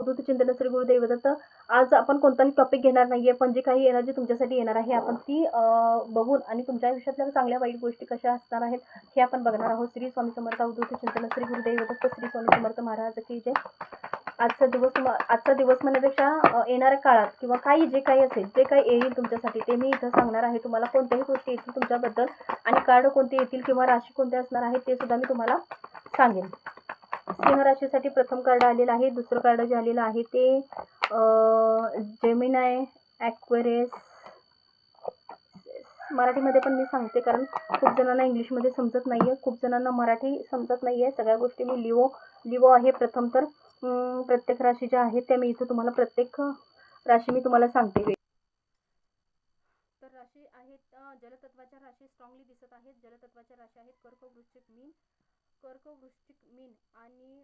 अवधूत चिंतन श्री गुरुदेव दत्त. आज आपण कोणताही टॉपिक घेणार नाहीये, पण जे काही एनर्जी तुमच्यासाठी येणार आहे आपण ती बघून आणि तुमच्या आयुष्यातल्या चांगल्या वाईट गोष्टी कशा असणार आहेत हे आपण बघणार आहोत. श्री स्वामी समर्थ अवधूत चिंतन श्री गुरुदेव दत्त. श्री स्वामी समर्थ महाराज की जय. आजचा दिवस म्हणण्यापेक्षा येणाऱ्या काळात किंवा काही जे काही असेल, जे काही येईल तुमच्यासाठी ते मी इथं सांगणार आहे. तुम्हाला कोणत्याही गोष्टी येतील तुमच्याबद्दल आणि कार्ड कोणते येतील किंवा राशी कोणते असणार आहे ते सुद्धा मी तुम्हाला सांगेन. सिंह राशीसाठी प्रथम कार्ड आलेलं आहे. दुसरं कार्ड जे आलेलं आहे ते जेमिनाय ॲक्वेरियस. मराठीमध्ये पण मी सांगते कारण खूप जणांना इंग्लिशमध्ये समजत नाहीये, खूप जणांना मराठी समजत नाहीये. सगळ्या गोष्टी मी लिओ आहे प्रथम. तर प्रत्येक राशी ज्या आहेत त्या मी इथं तुम्हाला प्रत्येक राशी मी तुम्हाला सांगते. तर राशी आहेत जलतत्वाच्या राशी स्ट्रॉंगली दिसत आहेत. जलतत्वाच्या राशी आहेत कर्क वृश्चिक मीन आणि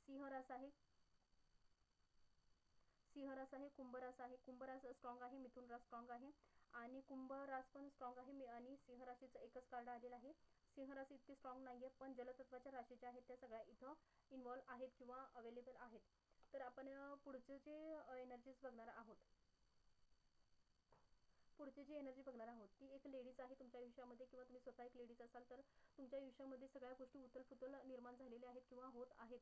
सिंह रास आहे, कुंभ रास आहे. कुंभ रास स्ट्रॉंग आहे, मिथुन रास स्ट्रॉंग आहे आणि कुंभ रास पण स्ट्रॉंग आहे आणि सिंह राशीचं एकच कार्ड आलेलं आहे. सिंह राशी इतकी स्ट्रॉंग नाहीये, पण जलतत्वाच्या राशी ज्या आहेत त्या सगळ्या इथं इन्व्हॉल्व आहेत किंवा अवेलेबल आहेत. तर आपण पुढचे जे एनर्जी बघणार आहोत ती एक लेडीज आहे तुमच्या आयुष्यामध्ये किंवा तुम्ही स्वतः एक लेडीज असाल तर तुमच्या आयुष्यामध्ये सगळ्या गोष्टी उथलपुथल निर्माण झालेल्या आहेत किंवा होत आहेत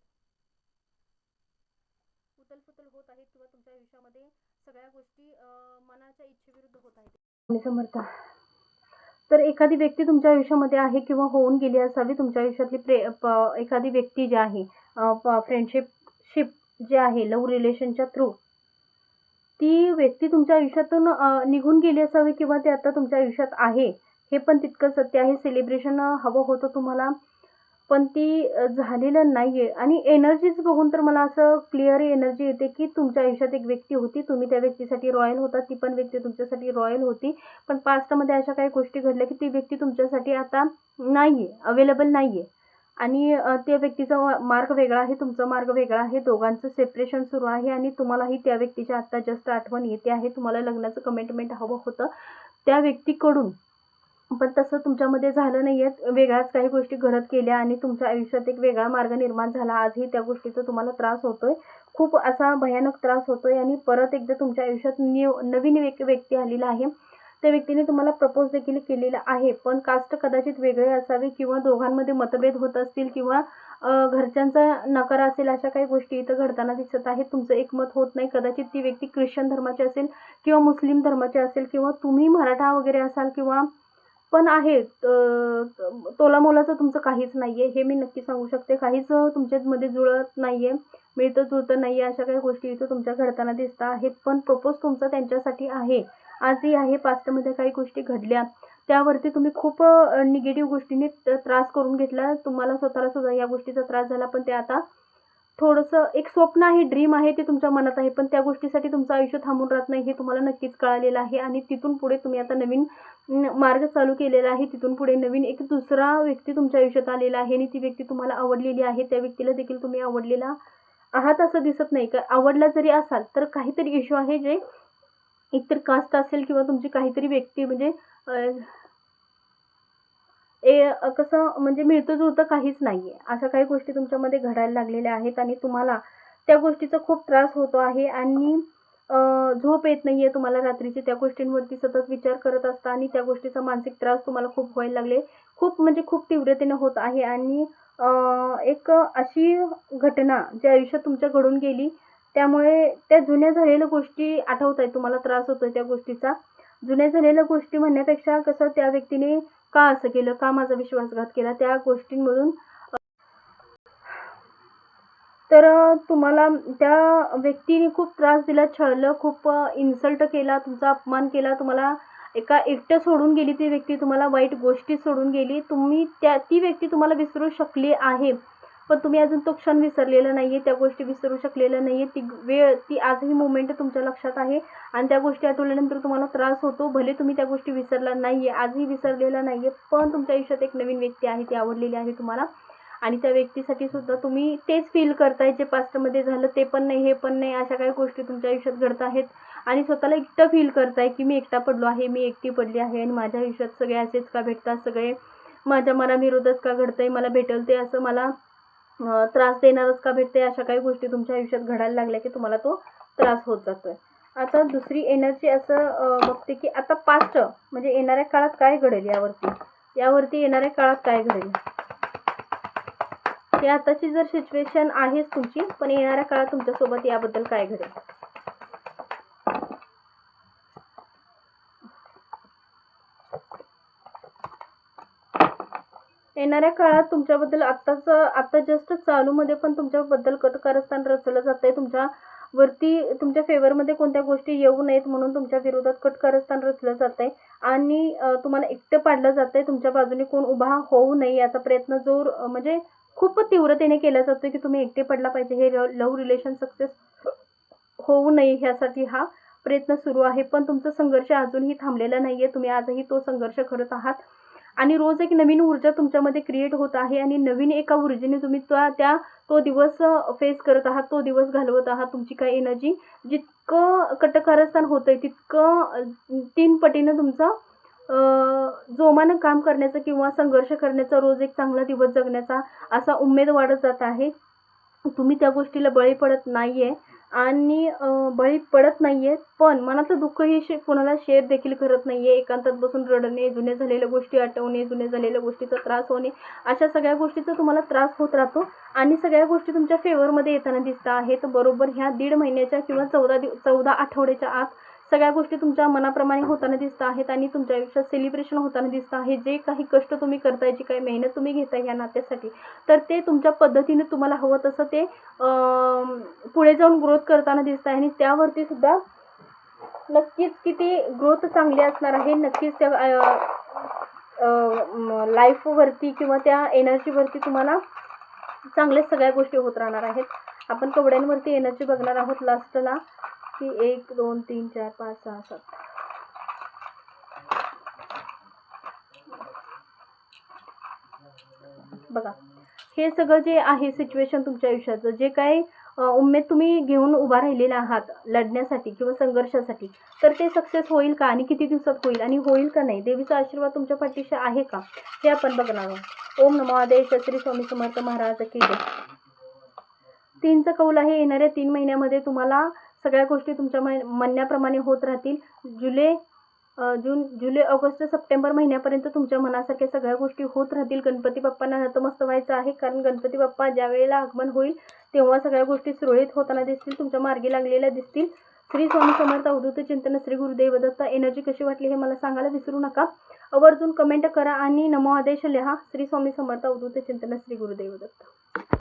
किंवा तुमच्या आयुष्यामध्ये सगळ्या गोष्टी मनाच्या इच्छेविरुद्ध होत आहेत. समर्थ. तर एखादी व्यक्ती तुमच्या आयुष्यामध्ये आहे किंवा होऊन गेली असावी. तुमच्या आयुष्यातली एखादी व्यक्ती जी आहे फ्रेंडशिप जे आहे लव्ह रिलेशनच्या थ्रू ती व्यक्ती तुमच्या आयुष्यातून निघून गेली असावी किंवा ते आता तुमच्या आयुष्यात आहे हे पण तितकं सत्य आहे. सेलिब्रेशन हवं होतं तुम्हाला पण ती झालेलं नाहीये आणि एनर्जीज बघून तर मला असं क्लिअर एनर्जी येते की तुमच्या आयुष्यात एक व्यक्ती होती, तुम्ही त्या व्यक्तीसाठी रॉयल होता, ती पण व्यक्ती तुमच्यासाठी रॉयल होती. पण पास्टमध्ये अशा काही गोष्टी घडल्या की ती व्यक्ती तुमच्यासाठी आता नाहीये, अवेलेबल नाहीये आणि त्या व्यक्तीचा मार्ग वेगळा आहे, तुमचा मार्ग वेगळा आहे, दोघांचं सेपरेशन सुरू आहे आणि तुम्हालाही त्या व्यक्तीच्या आता जस्ट आठवण येते आहे. तुम्हाला लग्नाचं कमिटमेंट हवं होतं त्या व्यक्तीकडून, पण तसं तुमच्यामध्ये झालं नाहीये. वेगळ्याच काही गोष्टी घडत गेल्या आणि तुमच्या आयुष्यात एक वेगळा मार्ग निर्माण झाला. आजही त्या गोष्टीचा तुम्हाला त्रास होतोय, खूप असा भयानक त्रास होतोय आणि परत एकदा तुमच्या आयुष्यात नवीन व्यक्ती आलेला आहे. त्या व्यक्तीने तुम्हाला प्रपोज देखील केलेला आहे, पण कास्ट कदाचित वेगळे असावे किंवा दोघांमध्ये मतभेद होत असतील किंवा घरच्यांचा नकार असेल. अशा काही गोष्टी इथं घडताना दिसत आहेत. तुमचं एकमत होत नाही. कदाचित ती व्यक्ती ख्रिश्चन धर्माची असेल किंवा मुस्लिम धर्माची असेल किंवा तुम्ही मराठा वगैरे असाल किंवा पण आहे तोलामोलाचं तुमचं काहीच नाहीये हे मी नक्की सांगू शकते. काहीच तुमच्यामध्ये जुळत नाहीये, मिळतं जुळतं नाहीये. अशा काही गोष्टी इथं तुमच्या घडताना दिसत आहेत. पण प्रपोज तुमचा त्यांच्यासाठी आहे, आजही आहे. पास्टमध्ये काही गोष्टी घडल्या त्यावरती तुम्ही खूप निगेटिव्ह गोष्टीने त्रास करून घेतला. तुम्हाला स्वतःला सुद्धा या गोष्टीचा त्रास झाला, पण ते आता थोडंसं एक स्वप्न आहे, ड्रीम आहे, ते तुमच्या मनात आहे, पण त्या गोष्टीसाठी तुमचं आयुष्य थांबून राहत नाही हे तुम्हाला नक्कीच कळालेलं आहे. आणि तिथून पुढे तुम्ही आता नवीन मार्ग चालू केलेला आहे. तिथून पुढे नवीन एक दुसरा व्यक्ती तुमच्या आयुष्यात आलेला आहे आणि ती व्यक्ती तुम्हाला आवडलेली आहे. त्या व्यक्तीला देखील तुम्ही आवडलेला आहात असं दिसत नाही. का आवडला जरी असाल तर काहीतरी इश्यू आहे, जे एकतर कास्ट असेल किंवा तुमची काहीतरी व्यक्ती म्हणजे कसं म्हणजे मिळतं जुळतं काहीच नाहीये. अशा काही गोष्टी तुमच्यामध्ये घडायला लागलेल्या आहेत आणि तुम्हाला त्या गोष्टीचा खूप त्रास होतो आहे आणि झोप येत नाहीये तुम्हाला रात्रीची. त्या गोष्टींवरती सतत विचार करत असता आणि त्या गोष्टीचा मानसिक त्रास तुम्हाला खूप व्हायला लागले, खूप म्हणजे खूप तीव्रतेने होत आहे. आणि एक अशी घटना जी आयुष्यात तुमच्या घडून गेली त्यामुळे त्या जुन्या झालेल्या गोष्टी आठवत आहेत, तुम्हाला त्रास होतोय त्या गोष्टीचा. जुन्या झालेल्या गोष्टी म्हणण्यापेक्षा कसं त्या व्यक्तीने का असं केलं, का माझा विश्वासघात केला, त्या गोष्टींमधून तर तुम्हाला त्या व्यक्तीने खूप त्रास दिला, छळलं, खूप इन्सल्ट केला, तुमचा अपमान केला, तुम्हाला एका एकटं सोडून गेली ती व्यक्ती, तुम्हाला वाईट गोष्टी सोडून गेली. तुम्ही ती व्यक्ती तुम्हाला विसरू शकली आहे, पण तुम्ही अजून तो क्षण विसरलेला नाहीये, त्या गोष्टी विसरू शकलेल्या नाहीये. ती वेळ, ती आजही मोमेंट तुमच्या लक्षात आहे आणि त्या गोष्टी आठवल्यानंतर तुम्हाला त्रास होतो. भले तुम्ही त्या गोष्टी विसरला नाहीये, आजही विसरलेला नाहीये, पण तुमच्या आयुष्यात एक नवीन व्यक्ती आहे, ती आवडलेली आहे तुम्हाला आणि त्या व्यक्तीसाठी सुद्धा तुम्ही तेच फील करताय जे पास्टमध्ये झालं ते पण नाही, हे पण नाही. अशा काही गोष्टी तुमच्या आयुष्यात घडत आहेत आणि स्वतःला एकटं फील करताय की मी एकटा पडलो आहे, मी एकटी पडली आहे आणि माझ्या आयुष्यात सगळे असेच का भेटतात, सगळे माझ्या मनाविरोधच का घडतंय, मला भेटल ते असं मला त्रास देणारच का भेटते, अशा काही गोष्टी तुमच्या आयुष्यात घडायला लागल्या की तुम्हाला तो त्रास होत जातोय. आता दुसरी एनर्जी असं बघते की आता पास्ट म्हणजे येणाऱ्या काळात काय घडेल, यावरती येणाऱ्या काळात काय घडेल. ही आताची जर सिच्युएशन आहेच तुमची, पण येणाऱ्या काळात तुमच्यासोबत याबद्दल काय घडेल. येणाऱ्या काळात तुमच्याबद्दल आता जस्ट चालूमध्ये पण तुमच्याबद्दल कटकारस्थान रचलं जातंय. तुमच्या फेवरमध्ये कोणत्या गोष्टी येऊ नयेत म्हणून तुमच्या विरोधात कटकारस्थान रचलं जातंय आणि तुम्हाला एकटं पाडलं जातंय. तुमच्या बाजूने कोण उभा होऊ नये याचा प्रयत्न म्हणजे खूप तीव्रतेने केला जातोय की तुम्ही एकटे पडला पाहिजे. हे लव्ह रिलेशन सक्सेस होऊ नये ह्यासाठी हा प्रयत्न सुरू आहे. पण तुमचा संघर्ष अजूनही थांबलेला नाहीये. तुम्ही आजही तो संघर्ष करत आहात आणि रोज एक नवीन ऊर्जा तुमच्यामध्ये क्रिएट होत आहे आणि नवीन एका ऊर्जेने तुम्ही तो दिवस फेस करत आहात, तो दिवस घालवत आहात. तुमची काय एनर्जी जितकं कटकारस्थान होतंय तितकं 3 पटीनं तुमचं जोमानं काम करण्याचा किंवा संघर्ष करण्याचा, रोज एक चांगला दिवस जगण्याचा असा उमेद वाढत जात आहे. तुम्ही त्या गोष्टीला बळी पडत नाहीये आणि पण मनातलं दुःखही कोणाला शेअर देखील करत नाहीये. एकांतात बसून रडणे, जुन्या झालेल्या गोष्टी आठवणे, जुन्या झालेल्या गोष्टीचा त्रास होणे, अशा सगळ्या गोष्टीचा तुम्हाला त्रास होत राहतो आणि सगळ्या गोष्टी तुमच्या फेवरमध्ये येताना दिसत आहेत. बरोबर ह्या 1.5 महिन्याच्या किंवा 14 आठवड्याच्या आत सगळ्या गोष्टी तुमच्या मनाप्रमाणे होताना दिसत आहेत आणि तुमच्या आयुष्यात सेलिब्रेशन होताना दिसत आहे. जे काही कष्ट तुम्ही करताय, जी काही मेहनत तुम्ही घेताय या नात्यासाठी, तर ते तुमच्या पद्धतीने तुम्हाला हवं तसं ते पुढे जाऊन ग्रोथ करताना दिसत आहे आणि त्यावरती सुद्धा नक्कीच किती ग्रोथ चांगली असणार आहे. नक्कीच त्या लाईफवरती किंवा त्या एनर्जीवरती तुम्हाला चांगल्याच सगळ्या गोष्टी होत राहणार आहेत. आपण कवड्यांवरती एनर्जी बघणार आहोत लास्टला की 1 2 3 4 5 6 7. बघा, हे सगळं जे आहे सिच्युएशन तुमच्या आयुष्याचं, जे काही उमेद तुम्ही घेऊन उभा राहिलेला आहात लढण्यासाठी किंवा संघर्षासाठी, तर ते सक्सेस होईल का आणि किती दिवसात होईल आणि होईल का नाही, देवीचा आशीर्वाद तुमच्या पाठीशी आहे का, हे आपण बघणार आहोत. ओम नमो आदेश श्री स्वामी समर्थ महाराज की जय. 3चा कौल आहे. येणाऱ्या 3 महिन्यामध्ये तुम्हाला सगळ्या गोष्टी तुमच्या म्हणण्याप्रमाणे होत राहतील. जुलै ऑगस्ट सप्टेंबर महिन्यापर्यंत तुमच्या मनासारख्या सगळ्या गोष्टी होत राहतील. गणपती बाप्पांना नतमस्त व्हायचं आहे, कारण गणपती बाप्पा ज्या वेळेला आगमन होईल तेव्हा सगळ्या गोष्टी सुरळीत होताना दिसतील, तुमच्या मार्गी लागलेल्या दिसतील. श्री स्वामी समर्थ अवधूत चिंतन श्री गुरुदेव दत्त. एनर्जी कशी वाटली हे मला सांगायला विसरू नका. आवर्जून कमेंट करा आणि नमो आदेश लिहा. श्री स्वामी समर्थ अवधूत चिंतन श्री गुरुदेव दत्त.